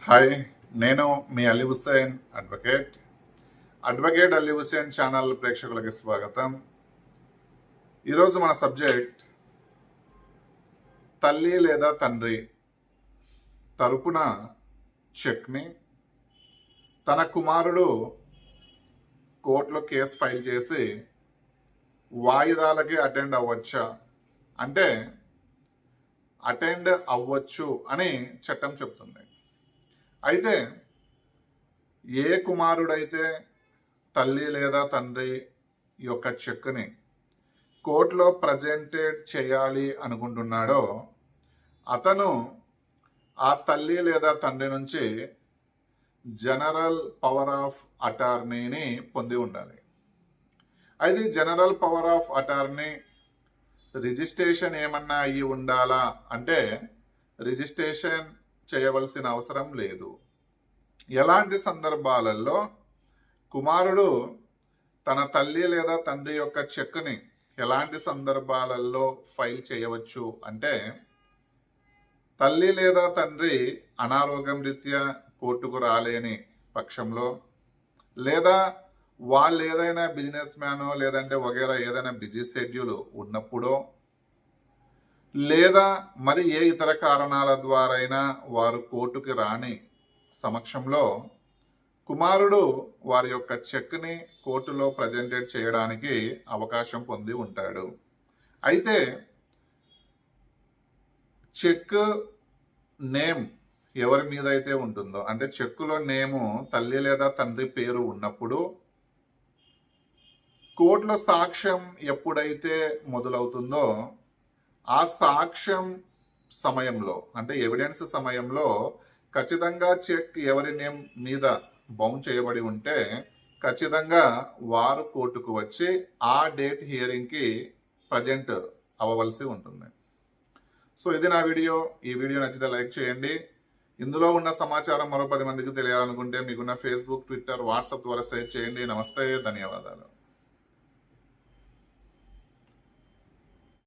Hi, నేను మీ Ali Hussain advocate Ali Hussain channel ప్రేక్షకులకి స్వాగతం. ఈరోజు మన సబ్జెక్ట్ తల్లి లేదా తండ్రి తరపున చెక్ని తన కుమారుడు కోర్టులో కేసు ఫైల్ చేసి వాయిదాలకి అటెండ్ అవ్వచ్చా అంటే అటెండ్ అవ్వచ్చు అని చట్టం చెప్తుంది. అయితే ఏ కుమారుడైతే తల్లి లేదా తండ్రి యొక్క చెక్ని కోర్టులో ప్రజెంటేట్ చేయాలి అనుకుంటున్నాడో అతను ఆ తల్లి లేదా తండ్రి నుంచి జనరల్ పవర్ ఆఫ్ అటార్నీని పొంది ఉండాలి. అయితే general power of attorney registration ఏమన్నా అయ్యి ఉండాలా అంటే రిజిస్ట్రేషన్ చేయవలసిన అవసరం లేదు. ఎలాంటి సందర్భాలలో కుమారుడు తన తల్లి లేదా తండ్రి యొక్క చెక్ని ఎలాంటి సందర్భాలలో ఫైల్ చేయవచ్చు అంటే తల్లి లేదా తండ్రి అనారోగ్యం రీత్యా కోర్టుకు రాలేని పక్షంలో, లేదా వాళ్ళు ఏదైనా బిజినెస్ మ్యానో లేదంటే వగేరా ఏదైనా బిజీ షెడ్యూల్ ఉన్నప్పుడో, లేదా మరి ఏ ఇతర కారణాల ద్వారా వారు కోర్టుకి రాని సమక్షంలో కుమారుడు వారి యొక్క చెక్ని కోర్టులో ప్రజెంటేట్ చేయడానికి అవకాశం పొంది ఉంటాడు. అయితే చెక్ నేమ్ ఎవరి మీద అయితే ఉంటుందో అంటే చెక్కులో నేము తల్లి లేదా తండ్రి పేరు ఉన్నప్పుడు కోర్టులో సాక్ష్యం ఎప్పుడైతే మొదలవుతుందో ఆ సాక్ష్యం సమయంలో అంటే ఎవిడెన్స్ సమయంలో ఖచ్చితంగా చెక్ ఎవరి నేమ్ మీద బౌండ్ చేయబడి ఉంటే ఖచ్చితంగా వారు కోర్టుకు వచ్చి ఆ డేట్ హియరింగ్కి ప్రజెంట్ అవ్వవలసి ఉంటుంది. సో ఇది నా వీడియో. ఈ వీడియో నచ్చితే లైక్ చేయండి. ఇందులో ఉన్న సమాచారం మరో 10 మందికి తెలియాలనుకుంటే మీకున్న ఫేస్బుక్, ట్విట్టర్, వాట్సాప్ ద్వారా షేర్ చేయండి. నమస్తే, ధన్యవాదాలు.